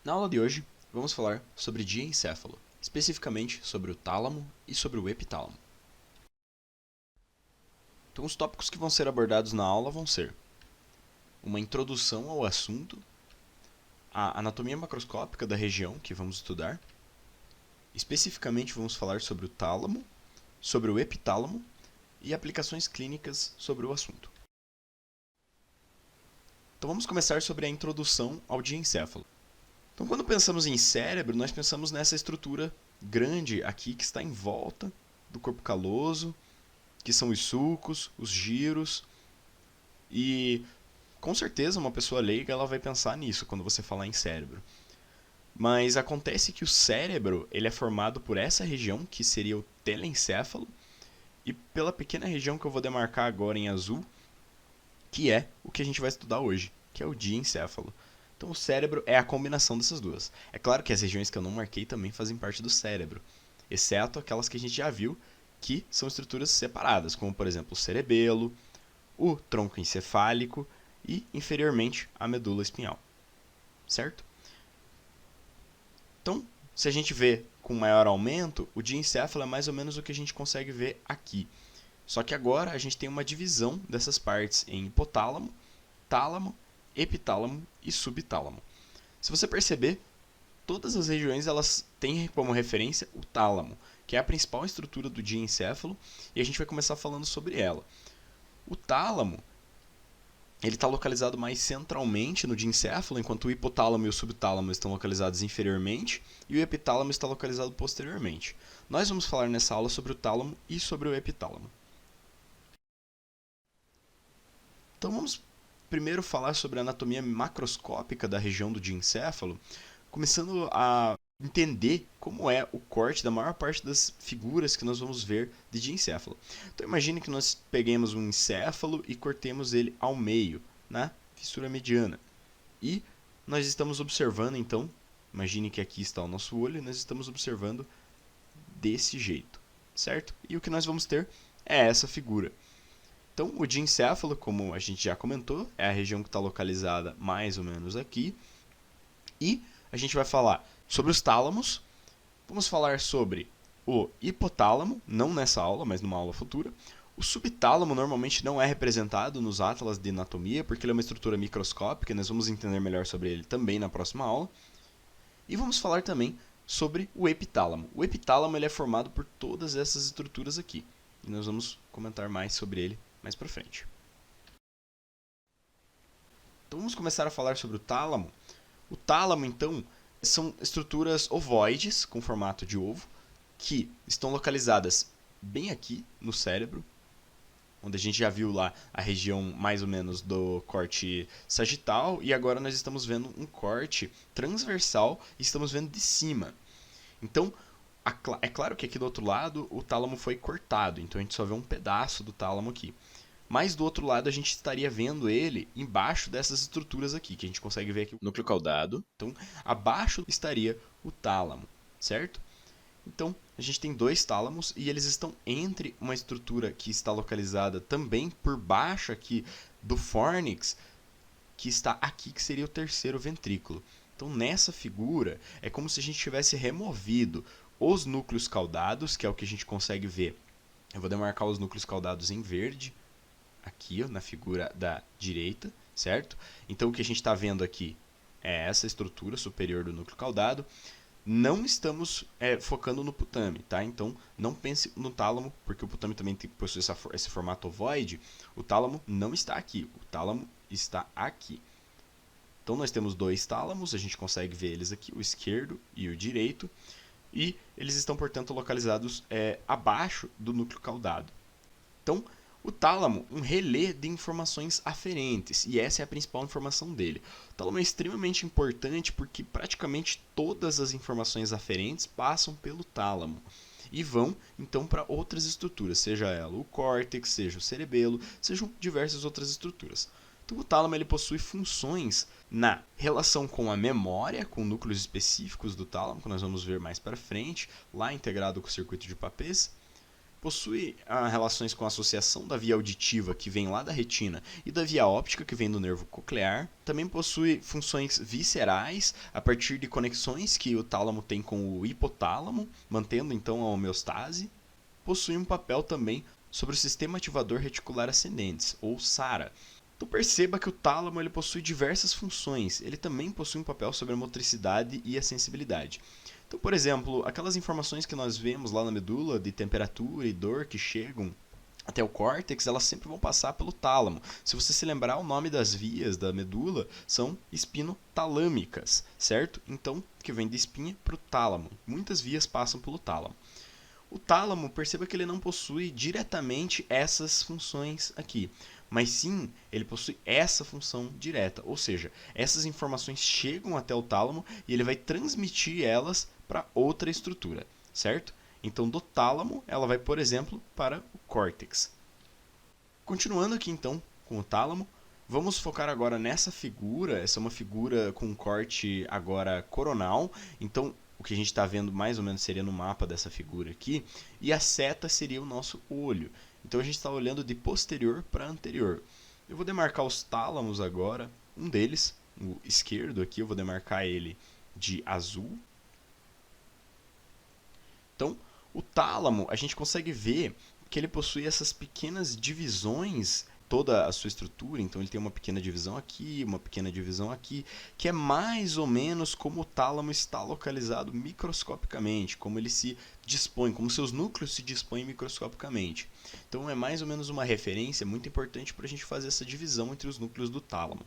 Na aula de hoje, vamos falar sobre diencéfalo, especificamente sobre o tálamo e sobre o epitálamo. Então, os tópicos que vão ser abordados na aula vão ser uma introdução ao assunto, a anatomia macroscópica da região que vamos estudar, especificamente vamos falar sobre o tálamo, sobre o epitálamo e aplicações clínicas sobre o assunto. Então, vamos começar sobre a introdução ao diencéfalo. Então, quando pensamos em cérebro, nós pensamos nessa estrutura grande aqui que está em volta do corpo caloso, que são os sulcos, os giros, e com certeza uma pessoa leiga ela vai pensar nisso quando você falar em cérebro. Mas acontece que o cérebro ele é formado por essa região, que seria o telencéfalo, e pela pequena região que eu vou demarcar agora em azul, que é o que a gente vai estudar hoje, que é o diencéfalo. Então o cérebro é a combinação dessas duas. É claro que as regiões que eu não marquei também fazem parte do cérebro, exceto aquelas que a gente já viu, que são estruturas separadas, como por exemplo o cerebelo, o tronco encefálico e, inferiormente, a medula espinhal. Certo? Então, se a gente vê com maior aumento, o diencéfalo é mais ou menos o que a gente consegue ver aqui. Só que agora a gente tem uma divisão dessas partes em hipotálamo, tálamo, epitálamo e subtálamo. Se você perceber, todas as regiões elas têm como referência o tálamo, que é a principal estrutura do diencéfalo, e a gente vai começar falando sobre ela. O tálamo ele está localizado mais centralmente no diencéfalo, enquanto o hipotálamo e o subtálamo estão localizados inferiormente, e o epitálamo está localizado posteriormente. Nós vamos falar nessa aula sobre o tálamo e sobre o epitálamo. Então vamos primeiro falar sobre a anatomia macroscópica da região do diencéfalo, começando a entender como é o corte da maior parte das figuras que nós vamos ver de diencéfalo. Então imagine que nós peguemos um encéfalo e cortemos ele ao meio, na fissura mediana. E nós estamos observando então, imagine que aqui está o nosso olho, e nós estamos observando desse jeito, certo? E o que nós vamos ter é essa figura. Então, o diencéfalo, como a gente já comentou, é a região que está localizada mais ou menos aqui. E a gente vai falar sobre os tálamos, vamos falar sobre o hipotálamo, não nessa aula, mas numa aula futura. O subtálamo normalmente não é representado nos atlas de anatomia, porque ele é uma estrutura microscópica, e nós vamos entender melhor sobre ele também na próxima aula. E vamos falar também sobre o epitálamo. O epitálamo ele é formado por todas essas estruturas aqui, e nós vamos comentar mais sobre ele mais para frente. Então vamos começar a falar sobre o tálamo. O tálamo, então, são estruturas ovoides, com formato de ovo, que estão localizadas bem aqui no cérebro, onde a gente já viu lá a região mais ou menos do corte sagital, e agora nós estamos vendo um corte transversal e estamos vendo de cima. Então, é claro que aqui do outro lado o tálamo foi cortado, então a gente só vê um pedaço do tálamo aqui. Mas do outro lado a gente estaria vendo ele embaixo dessas estruturas aqui, que a gente consegue ver aqui o núcleo caudado. Então, abaixo estaria o tálamo, certo? Então, a gente tem dois tálamos e eles estão entre uma estrutura que está localizada também por baixo aqui do fórnix, que está aqui, que seria o terceiro ventrículo. Então, nessa figura, é como se a gente tivesse removido os núcleos caudados, que é o que a gente consegue ver. Eu vou demarcar os núcleos caudados em verde, aqui ó, na figura da direita, certo? Então, o que a gente está vendo aqui é essa estrutura superior do núcleo caudado. Não estamos focando no putame, tá? Então, não pense no tálamo, porque o putame também possui esse formato ovoide. O tálamo não está aqui, o tálamo está aqui. Então, nós temos dois tálamos, a gente consegue ver eles aqui, o esquerdo e o direito. E eles estão, portanto, localizados abaixo do núcleo caudado. Então, o tálamo, um relé de informações aferentes, e essa é a principal informação dele. O tálamo é extremamente importante porque praticamente todas as informações aferentes passam pelo tálamo e vão então para outras estruturas, seja ela o córtex, seja o cerebelo, sejam diversas outras estruturas. Então, o tálamo ele possui funções na relação com a memória, com núcleos específicos do tálamo, que nós vamos ver mais para frente, lá integrado com o circuito de Papez, possui relações com a associação da via auditiva, que vem lá da retina, e da via óptica, que vem do nervo coclear. Também possui funções viscerais, a partir de conexões que o tálamo tem com o hipotálamo, mantendo então a homeostase. Possui um papel também sobre o sistema ativador reticular ascendente, ou SARA. Então perceba que o tálamo ele possui diversas funções. Ele também possui um papel sobre a motricidade e a sensibilidade. Então, por exemplo, aquelas informações que nós vemos lá na medula de temperatura e dor que chegam até o córtex, elas sempre vão passar pelo tálamo. Se você se lembrar, o nome das vias da medula são espinotalâmicas, certo? Então, que vem de espinha para o tálamo. Muitas vias passam pelo tálamo. O tálamo, perceba que ele não possui diretamente essas funções aqui, mas sim, ele possui essa função direta, ou seja, essas informações chegam até o tálamo e ele vai transmitir elas para outra estrutura, certo? Então, do tálamo, ela vai, por exemplo, para o córtex. Continuando aqui, então, com o tálamo, vamos focar agora nessa figura. Essa é uma figura com um corte agora coronal. Então, o que a gente está vendo mais ou menos seria no mapa dessa figura aqui. E a seta seria o nosso olho. Então, a gente está olhando de posterior para anterior. Eu vou demarcar os tálamos agora. Um deles, o esquerdo aqui, eu vou demarcar ele de azul. Então, o tálamo, a gente consegue ver que ele possui essas pequenas divisões, toda a sua estrutura. Então, ele tem uma pequena divisão aqui, uma pequena divisão aqui, que é mais ou menos como o tálamo está localizado microscopicamente, como ele se dispõe, como seus núcleos se dispõem microscopicamente. Então, é mais ou menos uma referência muito importante para a gente fazer essa divisão entre os núcleos do tálamo.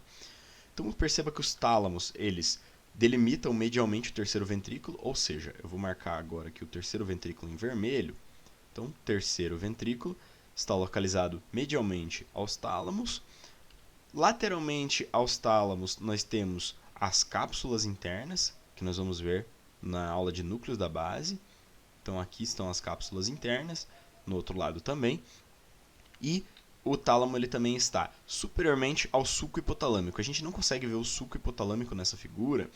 Então, perceba que os tálamos, eles delimitam medialmente o terceiro ventrículo, ou seja, eu vou marcar agora aqui o terceiro ventrículo em vermelho. Então, terceiro ventrículo está localizado medialmente aos tálamos. Lateralmente aos tálamos, nós temos as cápsulas internas, que nós vamos ver na aula de núcleos da base. Então, aqui estão as cápsulas internas, no outro lado também. E o tálamo ele também está superiormente ao sulco hipotalâmico. A gente não consegue ver o sulco hipotalâmico nessa figura,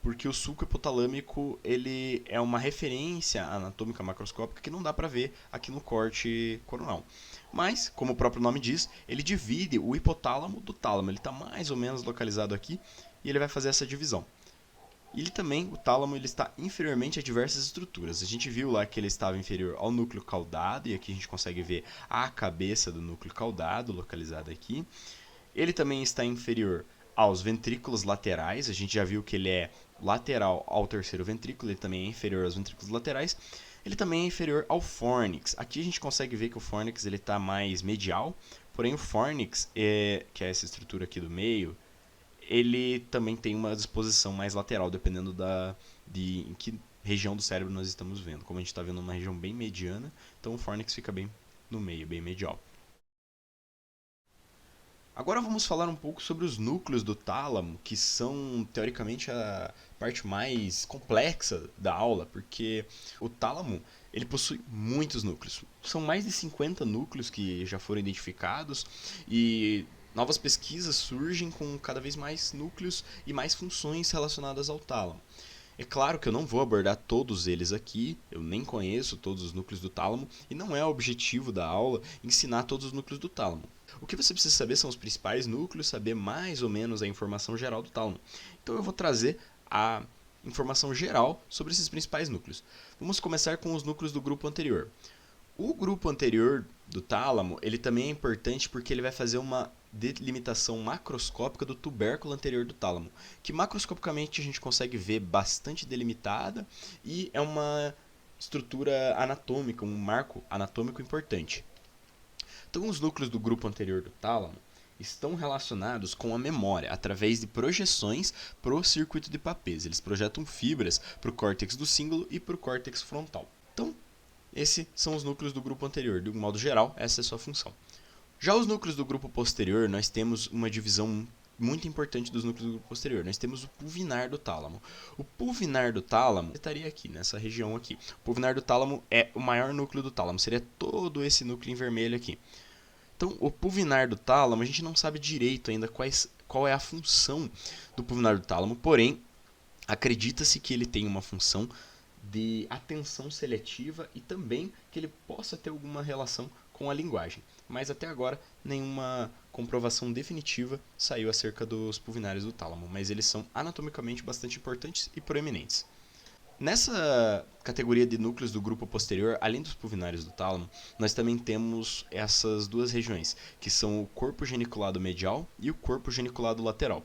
porque o sulco hipotalâmico ele é uma referência anatômica macroscópica que não dá para ver aqui no corte coronal. Mas, como o próprio nome diz, ele divide o hipotálamo do tálamo. Ele está mais ou menos localizado aqui e ele vai fazer essa divisão. Ele também, o tálamo, ele está inferiormente a diversas estruturas. A gente viu lá que ele estava inferior ao núcleo caudado, e aqui a gente consegue ver a cabeça do núcleo caudado, localizada aqui. Ele também está inferior aos ventrículos laterais, a gente já viu que ele é lateral ao terceiro ventrículo, ele também é inferior aos ventrículos laterais. Ele também é inferior ao fórnix. Aqui a gente consegue ver que o fórnix está mais medial, porém o fórnix, que é essa estrutura aqui do meio, ele também tem uma disposição mais lateral, dependendo de em que região do cérebro nós estamos vendo. Como a gente está vendo uma região bem mediana, então o fórnix fica bem no meio, bem medial. Agora vamos falar um pouco sobre os núcleos do tálamo, que são, teoricamente, a parte mais complexa da aula, porque o tálamo ele possui muitos núcleos. São mais de 50 núcleos que já foram identificados e novas pesquisas surgem com cada vez mais núcleos e mais funções relacionadas ao tálamo. É claro que eu não vou abordar todos eles aqui, eu nem conheço todos os núcleos do tálamo e não é o objetivo da aula ensinar todos os núcleos do tálamo. O que você precisa saber são os principais núcleos, saber mais ou menos a informação geral do tálamo. Então eu vou trazer a informação geral sobre esses principais núcleos. Vamos começar com os núcleos do grupo anterior. O grupo anterior do tálamo, ele também é importante porque ele vai fazer uma delimitação macroscópica do tubérculo anterior do tálamo, que macroscopicamente a gente consegue ver bastante delimitada e é uma estrutura anatômica, um marco anatômico importante. Então, os núcleos do grupo anterior do tálamo estão relacionados com a memória, através de projeções para o circuito de Papez. Eles projetam fibras para o córtex do cíngulo e para o córtex frontal. Então, esses são os núcleos do grupo anterior. De um modo geral, essa é a sua função. Já os núcleos do grupo posterior, nós temos uma divisão muito importante dos núcleos do grupo posterior. Nós temos o pulvinar do tálamo. O pulvinar do tálamo estaria aqui, nessa região aqui. O pulvinar do tálamo é o maior núcleo do tálamo, seria todo esse núcleo em vermelho aqui. Então, o pulvinar do tálamo, a gente não sabe direito ainda qual é a função do pulvinar do tálamo, porém, acredita-se que ele tem uma função de atenção seletiva e também que ele possa ter alguma relação com a linguagem. Mas até agora nenhuma comprovação definitiva saiu acerca dos pulvinários do tálamo, mas eles são anatomicamente bastante importantes e proeminentes. Nessa categoria de núcleos do grupo posterior, além dos pulvinários do tálamo, nós também temos essas duas regiões, que são o corpo geniculado medial e o corpo geniculado lateral.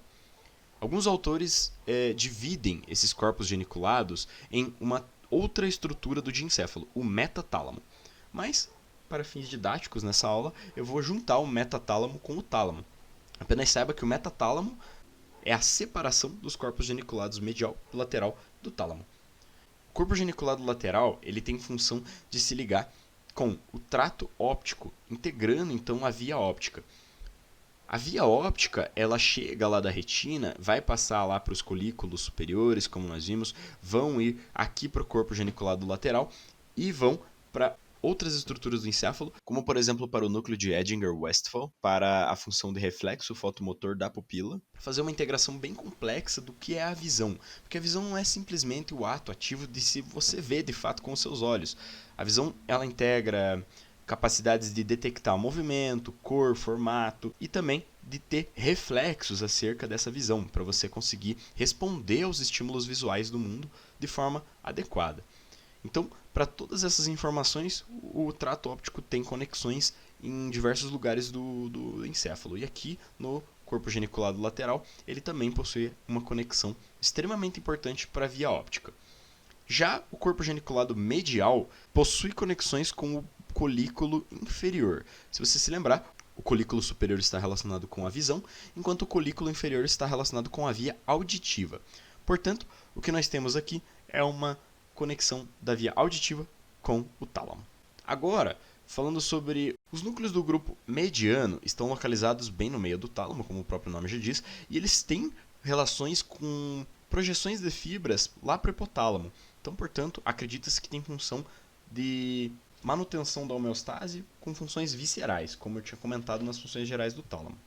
Alguns autores dividem esses corpos geniculados em uma outra estrutura do diencéfalo, o metatálamo. Mas, para fins didáticos nessa aula, eu vou juntar o metatálamo com o tálamo. Apenas saiba que o metatálamo é a separação dos corpos geniculados medial e lateral do tálamo. O corpo geniculado lateral ele tem função de se ligar com o trato óptico, integrando então a via óptica. A via óptica, ela chega lá da retina, vai passar lá para os colículos superiores, como nós vimos, vão ir aqui para o corpo geniculado lateral e vão para outras estruturas do encéfalo, como por exemplo para o núcleo de Edinger-Westphal, para a função de reflexo fotomotor da pupila, para fazer uma integração bem complexa do que é a visão. Porque a visão não é simplesmente o ato ativo de se você ver de fato com os seus olhos. A visão, ela integra capacidades de detectar movimento, cor, formato e também de ter reflexos acerca dessa visão, para você conseguir responder aos estímulos visuais do mundo de forma adequada. Então, para todas essas informações, o trato óptico tem conexões em diversos lugares do encéfalo. E aqui no corpo geniculado lateral, ele também possui uma conexão extremamente importante para a via óptica. Já o corpo geniculado medial possui conexões com o colículo inferior. Se você se lembrar, o colículo superior está relacionado com a visão, enquanto o colículo inferior está relacionado com a via auditiva. Portanto, o que nós temos aqui é uma conexão da via auditiva com o tálamo. Agora, falando sobre os núcleos do grupo mediano, estão localizados bem no meio do tálamo, como o próprio nome já diz, e eles têm relações com projeções de fibras lá para o hipotálamo. Então, portanto, acredita-se que tem função de manutenção da homeostase com funções viscerais, como eu tinha comentado nas funções gerais do tálamo.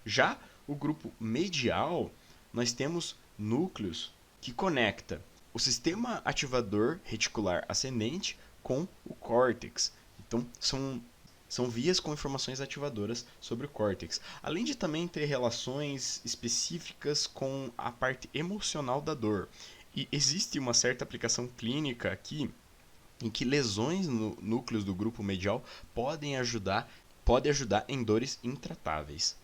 Já o grupo medial, nós temos núcleos que conecta o sistema ativador reticular ascendente com o córtex. Então, são vias com informações ativadoras sobre o córtex, além de também ter relações específicas com a parte emocional da dor. E existe uma certa aplicação clínica aqui em que lesões no núcleos do grupo medial podem ajudar em dores intratáveis.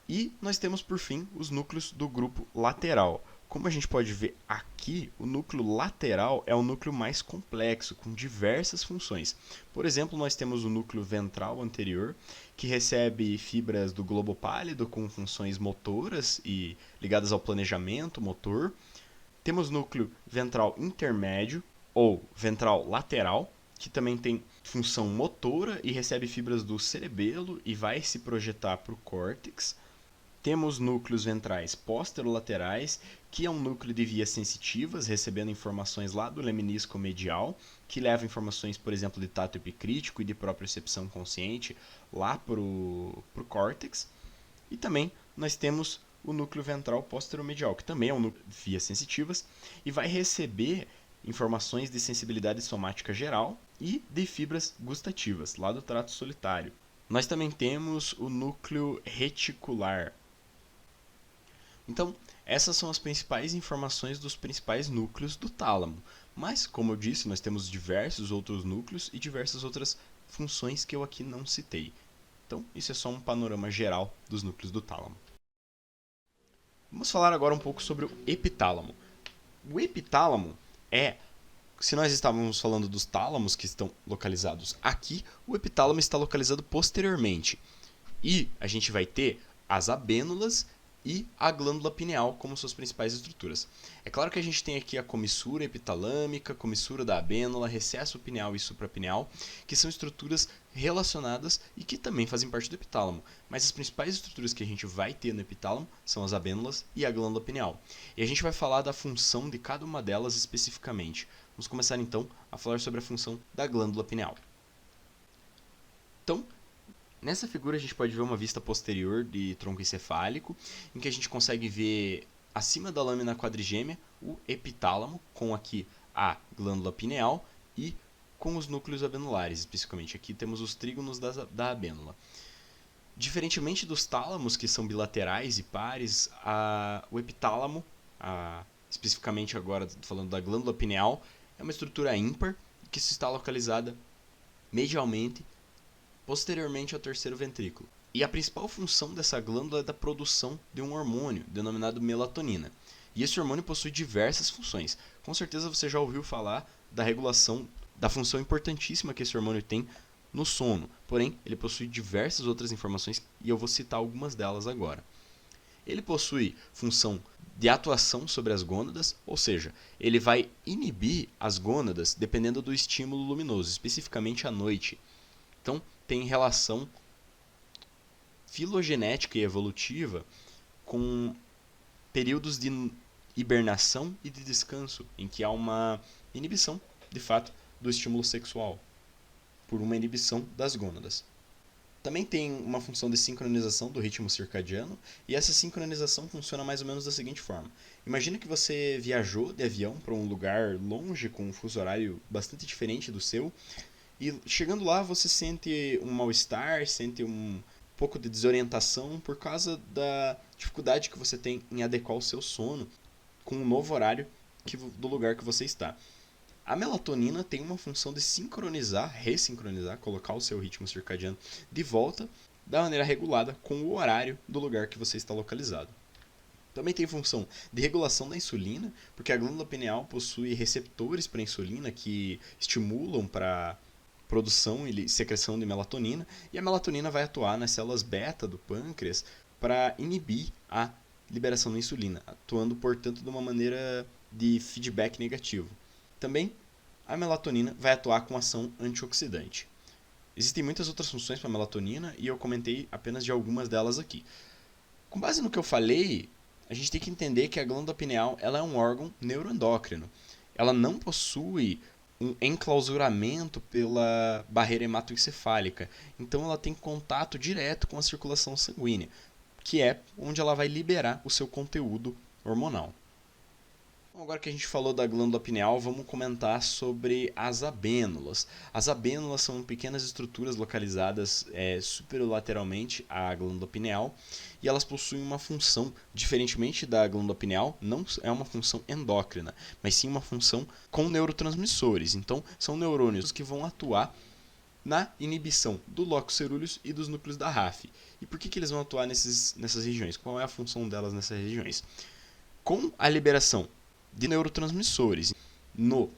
E nós temos, por fim, os núcleos do grupo lateral. Como a gente pode ver aqui, o núcleo lateral é o núcleo mais complexo, com diversas funções. Por exemplo, nós temos o núcleo ventral anterior, que recebe fibras do globo pálido com funções motoras e ligadas ao planejamento motor. Temos o núcleo ventral intermédio, ou ventral lateral, que também tem função motora e recebe fibras do cerebelo e vai se projetar para o córtex. Temos núcleos ventrais posterolaterais, que é um núcleo de vias sensitivas, recebendo informações lá do leminisco medial, que leva informações, por exemplo, de tato epicrítico e de propriocepção consciente lá para o córtex. E também nós temos o núcleo ventral posteromedial, que também é um núcleo de vias sensitivas e vai receber informações de sensibilidade somática geral e de fibras gustativas, lá do trato solitário. Nós também temos o núcleo reticular. Então, essas são as principais informações dos principais núcleos do tálamo. Mas, como eu disse, nós temos diversos outros núcleos e diversas outras funções que eu aqui não citei. Então, isso é só um panorama geral dos núcleos do tálamo. Vamos falar agora um pouco sobre o epitálamo. O epitálamo se nós estávamos falando dos tálamos que estão localizados aqui, o epitálamo está localizado posteriormente. E a gente vai ter as abênulas e a glândula pineal como suas principais estruturas. É claro que a gente tem aqui a comissura epitalâmica, comissura da abênula, recesso pineal e suprapineal, que são estruturas relacionadas e que também fazem parte do epitálamo. Mas as principais estruturas que a gente vai ter no epitálamo são as abênulas e a glândula pineal. E a gente vai falar da função de cada uma delas especificamente. Vamos começar então a falar sobre a função da glândula pineal. Então, nessa figura a gente pode ver uma vista posterior de tronco encefálico, em que a gente consegue ver acima da lâmina quadrigêmea, o epitálamo, com aqui a glândula pineal e com os núcleos abenulares, especificamente. Aqui temos os trígonos da abênula. Diferentemente dos tálamos, que são bilaterais e pares, o epitálamo, especificamente agora falando da glândula pineal, é uma estrutura ímpar que está localizada medialmente, posteriormente ao terceiro ventrículo. E a principal função dessa glândula é da produção de um hormônio, denominado melatonina. E esse hormônio possui diversas funções. Com certeza você já ouviu falar da regulação, da função importantíssima que esse hormônio tem no sono. Porém, ele possui diversas outras informações e eu vou citar algumas delas agora. Ele possui função de atuação sobre as gônadas, ou seja, ele vai inibir as gônadas dependendo do estímulo luminoso, especificamente à noite. Então, tem relação filogenética e evolutiva com períodos de hibernação e de descanso, em que há uma inibição, de fato, do estímulo sexual, por uma inibição das gônadas. Também tem uma função de sincronização do ritmo circadiano, e essa sincronização funciona mais ou menos da seguinte forma. Imagina que você viajou de avião para um lugar longe, com um fuso horário bastante diferente do seu, e chegando lá você sente um mal-estar, sente um pouco de desorientação por causa da dificuldade que você tem em adequar o seu sono com o novo horário do lugar que você está. A melatonina tem uma função de sincronizar, ressincronizar, colocar o seu ritmo circadiano de volta da maneira regulada com o horário do lugar que você está localizado. Também tem função de regulação da insulina, porque a glândula pineal possui receptores para insulina que estimulam para produção e secreção de melatonina, e a melatonina vai atuar nas células beta do pâncreas para inibir a liberação da insulina, atuando, portanto, de uma maneira de feedback negativo. Também a melatonina vai atuar com ação antioxidante. Existem muitas outras funções para a melatonina e eu comentei apenas de algumas delas aqui. Com base no que eu falei, a gente tem que entender que a glândula pineal ela é um órgão neuroendócrino. Ela não possui um enclausuramento pela barreira hematoencefálica. Então ela tem contato direto com a circulação sanguínea, que é onde ela vai liberar o seu conteúdo hormonal. Agora que a gente falou da glândula pineal, vamos comentar sobre as abênulas. As abênulas são pequenas estruturas localizadas superolateralmente à glândula pineal e elas possuem uma função, diferentemente da glândula pineal, não é uma função endócrina, mas sim uma função com neurotransmissores. Então, são neurônios que vão atuar na inibição do locus coeruleus e dos núcleos da RAF. E por que eles vão atuar nessas regiões? Qual é a função delas nessas regiões? Com a liberação de neurotransmissores no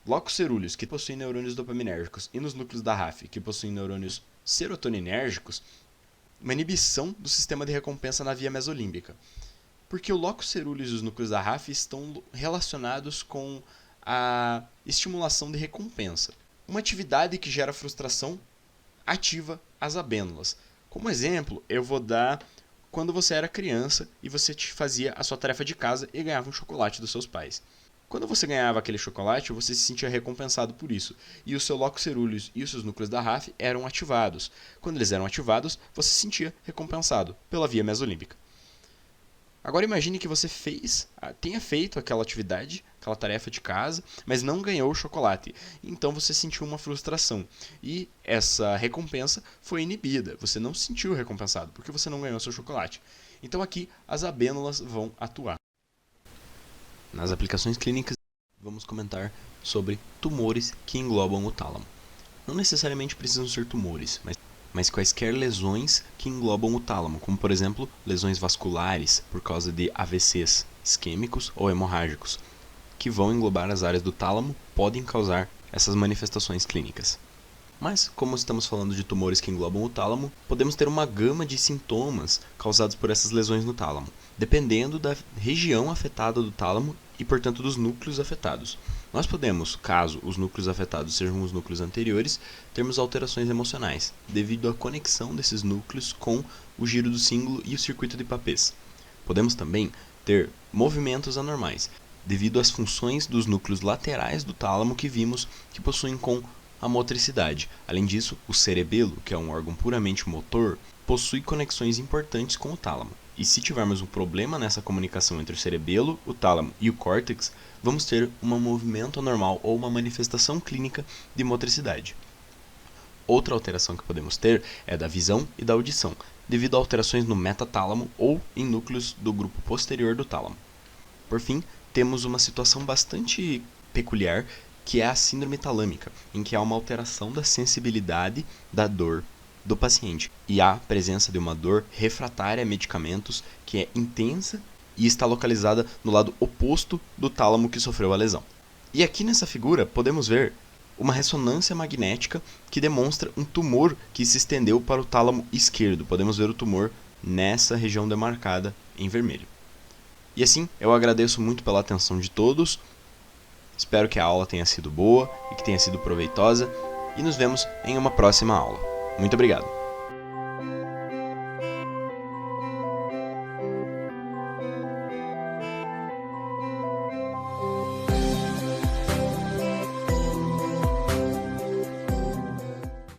locus coeruleus, que possui neurônios dopaminérgicos, e nos núcleos da RAF, que possuem neurônios serotoninérgicos, uma inibição do sistema de recompensa na via mesolímbica. Porque o locus coeruleus e os núcleos da RAF estão relacionados com a estimulação de recompensa. Uma atividade que gera frustração ativa as abênulas. Como exemplo, eu vou dar quando você era criança e você fazia a sua tarefa de casa e ganhava um chocolate dos seus pais. Quando você ganhava aquele chocolate, você se sentia recompensado por isso, e o seu locus coeruleus e os seus núcleos da RAF eram ativados. Quando eles eram ativados, você se sentia recompensado pela via mesolímbica. Agora imagine que você tenha feito aquela atividade, aquela tarefa de casa, mas não ganhou o chocolate. Então você sentiu uma frustração. E essa recompensa foi inibida. Você não se sentiu recompensado, porque você não ganhou seu chocolate. Então aqui as abênulas vão atuar. Nas aplicações clínicas, vamos comentar sobre tumores que englobam o tálamo. Não necessariamente precisam ser tumores, mas quaisquer lesões que englobam o tálamo, como por exemplo lesões vasculares por causa de AVCs isquêmicos ou hemorrágicos, que vão englobar as áreas do tálamo, podem causar essas manifestações clínicas. Mas, como estamos falando de tumores que englobam o tálamo, podemos ter uma gama de sintomas causados por essas lesões no tálamo, dependendo da região afetada do tálamo e, portanto, dos núcleos afetados. Nós podemos, caso os núcleos afetados sejam os núcleos anteriores, termos alterações emocionais, devido à conexão desses núcleos com o giro do símbolo e o circuito de Papez. Podemos também ter movimentos anormais, devido às funções dos núcleos laterais do tálamo que vimos que possuem com a motricidade. Além disso, o cerebelo, que é um órgão puramente motor, possui conexões importantes com o tálamo. E se tivermos um problema nessa comunicação entre o cerebelo, o tálamo e o córtex, vamos ter um movimento anormal ou uma manifestação clínica de motricidade. Outra alteração que podemos ter é da visão e da audição, devido a alterações no metatálamo ou em núcleos do grupo posterior do tálamo. Por fim, temos uma situação bastante peculiar, que é a síndrome talâmica, em que há uma alteração da sensibilidade da dor do paciente e há presença de uma dor refratária a medicamentos que é intensa e está localizada no lado oposto do tálamo que sofreu a lesão. E aqui nessa figura podemos ver uma ressonância magnética que demonstra um tumor que se estendeu para o tálamo esquerdo. Podemos ver o tumor nessa região demarcada em vermelho. E assim, eu agradeço muito pela atenção de todos. Espero que a aula tenha sido boa e que tenha sido proveitosa. E nos vemos em uma próxima aula. Muito obrigado!